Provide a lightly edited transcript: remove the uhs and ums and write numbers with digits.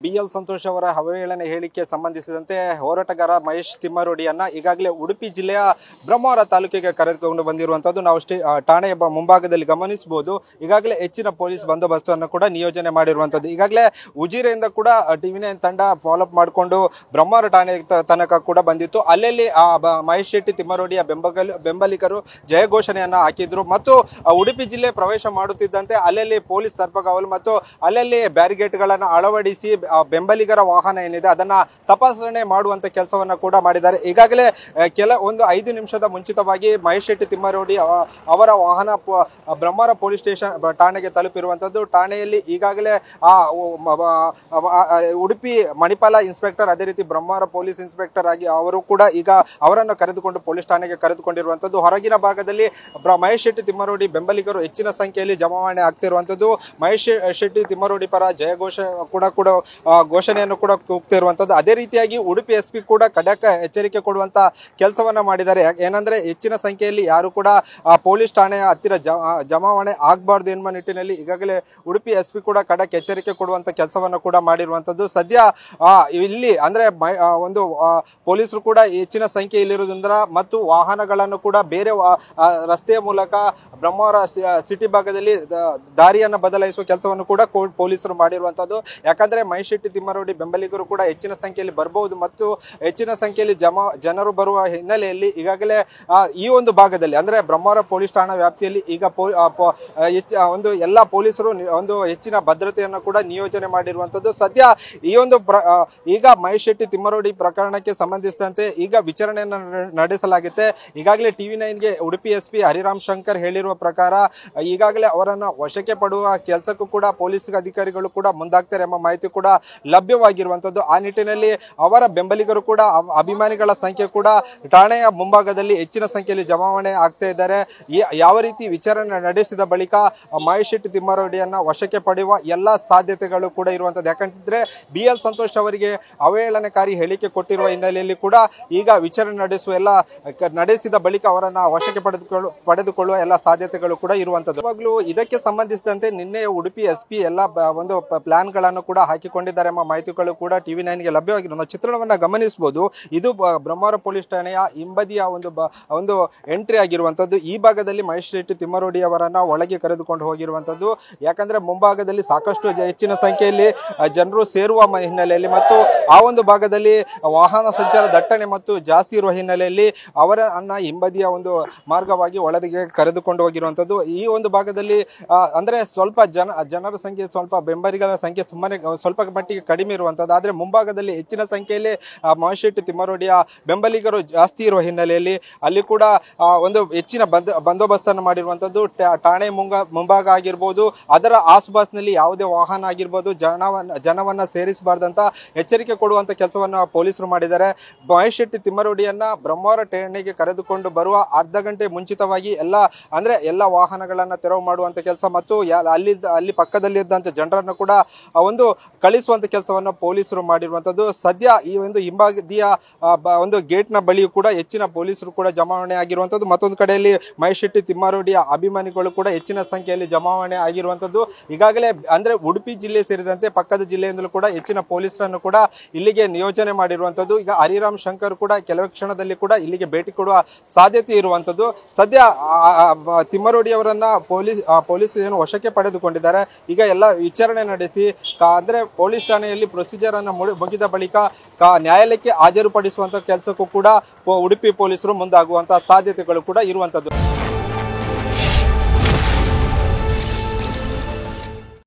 ಬಿ.ಎಲ್. ಸಂತೋಷ್ ಅವರ ಅವಹೇಳನ ಹೇಳಿಕೆ ಸಂಬಂಧಿಸಿದಂತೆ ಹೋರಾಟಗಾರ ಮಹೇಶ್ ತಿಮ್ಮಾರೋಡಿಯನ್ನ ಈಗಾಗಲೇ ಉಡುಪಿ ಜಿಲ್ಲೆಯ ಬ್ರಹ್ಮಾವರ ತಾಲೂಕಿಗೆ ಕರೆದುಕೊಂಡು ಬಂದಿರುವಂತದ್ದು ನಾವು ಠಾಣೆಯ ಮುಂಭಾಗದಲ್ಲಿ ಗಮನಿಸಬಹುದು. ಈಗಾಗಲೇ ಹೆಚ್ಚಿನ ಪೊಲೀಸ್ ಬಂದೋಬಸ್ತನ್ನು ಕೂಡ ನಿಯೋಜನೆ ಮಾಡಿರುವಂತದ್ದು. ಈಗಾಗಲೇ ಉಜಿರೆಯಿಂದ ಕೂಡ ಟಿವಿ9 ತಂಡ ಫಾಲೋಅಪ್ ಮಾಡಿಕೊಂಡು ಬ್ರಹ್ಮಾವರ ಠಾಣೆ ತನಕ ಕೂಡ ಬಂದಿತ್ತು. ಅಲ್ಲಲ್ಲಿ ಮಹೇಶ್ ಶೆಟ್ಟಿ ತಿಮ್ಮಾರೋಡಿಯ ಬೆಂಬಲಿಗರು ಜಯಘೋಷಣೆಯನ್ನ ಹಾಕಿದ್ರು ಮತ್ತು ಉಡುಪಿ ಜಿಲ್ಲೆ ಪ್ರವೇಶ ಮಾಡುತ್ತಿದ್ದಂತೆ ಅಲ್ಲಲ್ಲಿ ಪೊಲೀಸ್ ಸರ್ಪಗಾವಲು ಮತ್ತು ಅಲ್ಲಲ್ಲಿ ಬ್ಯಾರಿಗೇಡ್ಗಳನ್ನು ಅಳವಡಿಸಿ ಬೆಂಬಲಿಗರ ವಾಹನ ಏನಿದೆ ಅದನ್ನ ತಪಾಸಣೆ ಮಾಡುವಂತ ಕೆಲಸವನ್ನ ಕೂಡ ಮಾಡಿದ್ದಾರೆ. ಈಗಾಗಲೇ ಒಂದು 5 ನಿಮಿಷದ ಮುಂಚಿತವಾಗಿ ಮಹೇಶ್ ಶೆಟ್ಟಿ ತಿಮ್ಮಾರೋಡಿ ಅವರ ವಾಹನ ಬ್ರಹ್ಮಾವರ ಪೊಲೀಸ್ ಸ್ಟೇಷನ್ ಠಾಣೆಗೆ ತಲುಪಿರುವಂತದ್ದು. ಠಾಣೆಯಲ್ಲಿ ಈಗಾಗಲೇ ಉಡುಪಿ ಮಣಿಪಾಲ ಇನ್ಸ್ಪೆಕ್ಟರ್ ಅದೇ ರೀತಿ ಬ್ರಹ್ಮಾವರ ಪೊಲೀಸ್ ಇನ್ಸ್ಪೆಕ್ಟರ್ ಆಗಿ ಅವರು ಕೂಡ ಈಗ ಅವರನ್ನು ಕರೆದುಕೊಂಡು ಪೊಲೀಸ್ ಠಾಣೆಗೆ ಕರೆದುಕೊಂಡಿರುವಂತದ್ದು. ಹೊರಗಿನ ಭಾಗದಲ್ಲಿ ಮಹೇಶ್ ಶೆಟ್ಟಿ ತಿಮ್ಮಾರೋಡಿ ಬೆಂಬಲಿಗರು ಹೆಚ್ಚಿನ ಸಂಖ್ಯೆಯಲ್ಲಿ ಜಮಾವಣೆ ಆಗ್ತಿರುವಂತದ್ದು. ಮಹೇಶ್ ಶೆಟ್ಟಿ ತಿಮ್ಮಾರೋಡಿ ಪರ ಜಯಘೋಷ ಕೂಡ ಘೋಷಣೆಯನ್ನು ಕೂಡ ಕೂಗ್ತಿರುವಂತದ್ದು. ಅದೇ ರೀತಿಯಾಗಿ ಉಡುಪಿ ಎಸ್ಪಿ ಕೂಡ ಖಡಕ್ ಎಚ್ಚರಿಕೆ ಕೊಡುವಂತ ಕೆಲಸವನ್ನ ಮಾಡಿದ್ದಾರೆ. ಏನಂದ್ರೆ ಹೆಚ್ಚಿನ ಸಂಖ್ಯೆಯಲ್ಲಿ ಯಾರು ಕೂಡ ಪೊಲೀಸ್ ಠಾಣೆಯ ಹತ್ತಿರ ಜಮಾವಣೆ ಆಗಬಾರ್ದು ಎನ್ನುವ ನಿಟ್ಟಿನಲ್ಲಿ ಈಗಾಗಲೇ ಉಡುಪಿ ಎಸ್ಪಿ ಕೂಡ ಖಡಕ್ ಎಚ್ಚರಿಕೆ ಕೊಡುವಂತ ಕೆಲಸವನ್ನ ಕೂಡ ಮಾಡಿರುವಂತದ್ದು. ಸದ್ಯ ಇಲ್ಲಿ ಅಂದ್ರೆ ಒಂದು ಪೊಲೀಸರು ಕೂಡ ಹೆಚ್ಚಿನ ಸಂಖ್ಯೆಯಲ್ಲಿರುವುದರಿಂದ ಮತ್ತು ವಾಹನಗಳನ್ನು ಕೂಡ ಬೇರೆ ರಸ್ತೆಯ ಮೂಲಕ ಬ್ರಹ್ಮಾವರ ಸಿಟಿ ಭಾಗದಲ್ಲಿ ದಾರಿಯನ್ನು ಬದಲಾಯಿಸುವ ಕೆಲಸವನ್ನು ಕೂಡ ಪೊಲೀಸರು ಮಾಡಿರುವಂತದ್ದು. ಯಾಕಂದ್ರೆ ಮಹೇಶ್ ಶೆಟ್ಟಿ ತಿಮ್ಮಾರೋಡಿ ಬೆಂಬಲಿಗರು ಕೂಡ ಹೆಚ್ಚಿನ ಸಂಖ್ಯೆಯಲ್ಲಿ ಬರಬಹುದು ಮತ್ತು ಹೆಚ್ಚಿನ ಸಂಖ್ಯೆಯಲ್ಲಿ ಜನರು ಬರುವ ಹಿನ್ನೆಲೆಯಲ್ಲಿ ಈಗಾಗಲೇ ಈ ಒಂದು ಭಾಗದಲ್ಲಿ ಅಂದ್ರೆ ಬ್ರಹ್ಮಾವರ ಪೊಲೀಸ್ ಠಾಣಾ ವ್ಯಾಪ್ತಿಯಲ್ಲಿ ಈಗ ಒಂದು ಎಲ್ಲಾ ಪೊಲೀಸರು ಒಂದು ಹೆಚ್ಚಿನ ಭದ್ರತೆಯನ್ನು ಕೂಡ ನಿಯೋಜನೆ ಮಾಡಿರುವಂತದ್ದು. ಸದ್ಯ ಈ ಒಂದು ಈಗ ಮಹೇಶ್ ಶೆಟ್ಟಿ ತಿಮ್ಮಾರೋಡಿ ಪ್ರಕರಣಕ್ಕೆ ಸಂಬಂಧಿಸಿದಂತೆ ಈಗ ವಿಚಾರಣೆಯನ್ನು ನಡೆಸಲಾಗುತ್ತೆ. ಈಗಾಗಲೇ ಟಿವಿ9ಗೆ ಉಡುಪಿ ಎಸ್ಪಿ ಹರಿರಾಮ್ ಶಂಕರ್ ಹೇಳಿರುವ ಪ್ರಕಾರ ಈಗಾಗಲೇ ಅವರನ್ನ ವಶಕ್ಕೆ ಪಡುವ ಕೆಲಸಕ್ಕೂ ಕೂಡ ಪೊಲೀಸ್ ಅಧಿಕಾರಿಗಳು ಕೂಡ ಮುಂದಾಗ್ತಾರೆ ಎಂಬ ಮಾಹಿತಿ ಕೂಡ ಲಭ್ಯವಾಗಿರುವಂತದ್ದು. ಆ ನಿಟ್ಟಿನಲ್ಲಿ ಅವರ ಬೆಂಬಲಿಗರು ಕೂಡ ಅಭಿಮಾನಿಗಳ ಸಂಖ್ಯೆ ಕೂಡ ಠಾಣೆಯ ಮುಂಭಾಗದಲ್ಲಿ ಹೆಚ್ಚಿನ ಸಂಖ್ಯೆಯಲ್ಲಿ ಜಮಾವಣೆ ಆಗ್ತಾ ಇದ್ದಾರೆ. ಯಾವ ರೀತಿ ವಿಚಾರಣೆ ನಡೆಸಿದ ಬಳಿಕ ಮಹೇಶ್ ಶೆಟ್ಟಿ ತಿಮ್ಮಾರೋಡಿಯನ್ನ ವಶಕ್ಕೆ ಪಡೆಯುವ ಎಲ್ಲಾ ಸಾಧ್ಯತೆಗಳು ಕೂಡ ಇರುವಂತದ್ದು. ಯಾಕಂದ್ರೆ ಬಿ.ಎಲ್. ಸಂತೋಷ್ ಅವರಿಗೆ ಅವಹೇಳನಕಾರಿ ಹೇಳಿಕೆ ಕೊಟ್ಟಿರುವ ಹಿನ್ನೆಲೆಯಲ್ಲಿ ಕೂಡ ಈಗ ವಿಚಾರಣೆ ನಡೆಸಿದ ಬಳಿಕ ಅವರನ್ನ ವಶಕ್ಕೆ ಪಡೆದುಕೊಳ್ಳುವ ಎಲ್ಲ ಸಾಧ್ಯತೆಗಳು ಕೂಡ ಇರುವಂತದ್ದು. ಇವಾಗಲೂ ಇದಕ್ಕೆ ಸಂಬಂಧಿಸಿದಂತೆ ನಿನ್ನೆ ಉಡುಪಿ ಎಸ್ಪಿ ಎಲ್ಲ ಒಂದು ಪ್ಲಾನ್ ಗಳನ್ನು ಕೂಡ ಹಾಕಿಕೊಂಡಿದ್ದಾರೆ ಎಂಬ ಮಾಹಿತಿಗಳು ಕೂಡ ಟಿವಿ9ಗೆ ಲಭ್ಯವಾಗಿರುವ ಚಿತ್ರಣವನ್ನ ಗಮನಿಸಬಹುದು. ಇದು ಬ್ರಹ್ಮಾವರ ಪೊಲೀಸ್ ಠಾಣೆಯ ಹಿಂಬದಿಯ ಒಂದು ಎಂಟ್ರಿ ಆಗಿರುವಂತದ್ದು. ಈ ಭಾಗದಲ್ಲಿ ಮಹೇಶ್ ಶೆಟ್ಟಿ ತಿಮ್ಮಾರೋಡಿ ಅವರನ್ನ ಒಳಗೆ ಕರೆದುಕೊಂಡು ಹೋಗಿರುವಂತದ್ದು. ಯಾಕಂದ್ರೆ ಮುಂಭಾಗದಲ್ಲಿ ಸಾಕಷ್ಟು ಹೆಚ್ಚಿನ ಸಂಖ್ಯೆಯಲ್ಲಿ ಜನರು ಸೇರುವ ಹಿನ್ನೆಲೆಯಲ್ಲಿ ಮತ್ತು ಆ ಒಂದು ಭಾಗದಲ್ಲಿ ವಾಹನ ಸಂಚಾರ ದಟ್ಟಣೆ ಮತ್ತು ಜಾಸ್ತಿ ಇರುವ ಹಿನ್ನೆಲೆಯಲ್ಲಿ ಅವರನ್ನ ಹಿಂಬದಿಯ ಒಂದು ಮಾರ್ಗವಾಗಿ ಒಳಗೆ ಕರೆದುಕೊಂಡು ಹೋಗಿರುವಂತದ್ದು. ಈ ಒಂದು ಭಾಗದಲ್ಲಿ ಅಂದ್ರೆ ಸ್ವಲ್ಪ ಜನರ ಸಂಖ್ಯೆ ಸ್ವಲ್ಪ ಬೆಂಬಲಿಗರ ಸಂಖ್ಯೆ ತುಂಬಾನೇ ಸ್ವಲ್ಪ ಮಟ್ಟಿಗೆ ಕಡಿಮೆ ಇರುವಂತದ್ದು. ಆದ್ರೆ ಮುಂಭಾಗದಲ್ಲಿ ಹೆಚ್ಚಿನ ಸಂಖ್ಯೆಯಲ್ಲಿ ಮಹೇಶ್ ಶೆಟ್ಟಿ ತಿಮ್ಮಾರೋಡಿಯ ಬೆಂಬಲಿಗರು ಜಾಸ್ತಿ ಇರುವ ಹಿನ್ನೆಲೆಯಲ್ಲಿ ಅಲ್ಲಿ ಕೂಡ ಒಂದು ಹೆಚ್ಚಿನ ಬಂದೋಬಸ್ತನ್ನು ಮಾಡಿರುವಂತದ್ದು. ಠಾಣೆ ಮುಂಭಾಗ ಆಗಿರ್ಬೋದು, ಅದರ ಆಸುಪಾಸಿನಲ್ಲಿ ಯಾವುದೇ ವಾಹನ ಆಗಿರ್ಬೋದು ಜನವನ್ನ ಸೇರಿಸಬಾರ್ದಂತ ಎಚ್ಚರಿಕೆ ಕೊಡುವಂತ ಕೆಲಸವನ್ನ ಪೊಲೀಸರು ಮಾಡಿದ್ದಾರೆ. ಮಹೇಶ್ ಶೆಟ್ಟಿ ತಿಮ್ಮಾರೋಡಿಯನ್ನ ಬ್ರಹ್ಮಾವರ ಠಾಣೆಗೆ ಕರೆದುಕೊಂಡು ಬರುವ ಅರ್ಧ ಗಂಟೆ ಮುಂಚಿತವಾಗಿ ಎಲ್ಲ ವಾಹನಗಳನ್ನ ತೆರವು ಮಾಡುವಂತ ಕೆಲಸ ಮತ್ತು ಅಲ್ಲಿ ಪಕ್ಕದಲ್ಲಿದ್ದಂತ ಜನರನ್ನು ಕೂಡ ಒಂದು ಕಳಿಸುವಂತ ಕೆಲಸವನ್ನು ಪೊಲೀಸರು ಮಾಡಿರುವಂತದ್ದು. ಸದ್ಯ ಈ ಒಂದು ಹಿಂಬದಿಯ ಒಂದು ಗೇಟ್ ನ ಬಳಿಯೂ ಕೂಡ ಹೆಚ್ಚಿನ ಪೊಲೀಸರು ಕೂಡ ಜಮಾವಣೆ ಆಗಿರುವಂತದ್ದು. ಮತ್ತೊಂದು ಕಡೆಯಲ್ಲಿ ಮಹೇಶ್ ಶೆಟ್ಟಿ ತಿಮ್ಮಾರೋಡಿಯ ಅಭಿಮಾನಿಗಳು ಕೂಡ ಹೆಚ್ಚಿನ ಸಂಖ್ಯೆಯಲ್ಲಿ ಜಮಾವಣೆ ಆಗಿರುವಂತದ್ದು. ಈಗಾಗಲೇ ಅಂದ್ರೆ ಉಡುಪಿ ಜಿಲ್ಲೆ ಸೇರಿದಂತೆ ಪಕ್ಕದ ಜಿಲ್ಲೆಯಿಂದಲೂ ಕೂಡ ಹೆಚ್ಚಿನ ಪೊಲೀಸರನ್ನು ಕೂಡ ಇಲ್ಲಿಗೆ ನಿಯೋಜನೆ ಮಾಡಿರುವಂತದ್ದು. ಈಗ ಹರಿರಾಮ್ ಶಂಕರ್ ಕೂಡ ಕೆಲವು ಕ್ಷಣದಲ್ಲಿ ಕೂಡ ಇಲ್ಲಿಗೆ ಭೇಟಿ ಕೊಡುವ ಸಾಧ್ಯತೆ ಇರುವಂತದ್ದು. ಸದ್ಯ ತಿಮ್ಮಾರೋಡಿ ಅವರನ್ನ ಪೊಲೀಸ್ ಏನು ವಶಕ್ಕೆ ಪಡೆದುಕೊಂಡಿದ್ದಾರೆ. ಈಗ ಎಲ್ಲ ವಿಚಾರಣೆ ನಡೆಸಿ ಅಂದ್ರೆ ಪೊಲೀಸ್ ಠಾಣೆಯಲ್ಲಿ ಪ್ರೊಸೀಜರ್ ಅನ್ನು ಮುಗಿದ ಬಳಿಕ ನ್ಯಾಯಾಲಯಕ್ಕೆ ಹಾಜರುಪಡಿಸುವಂತ ಕೆಲಸಕ್ಕೂ ಕೂಡ ಉಡುಪಿ ಪೊಲೀಸರು ಮುಂದಾಗುವಂತಹ ಸಾಧ್ಯತೆಗಳು ಕೂಡ ಇರುವಂತದ್ದು.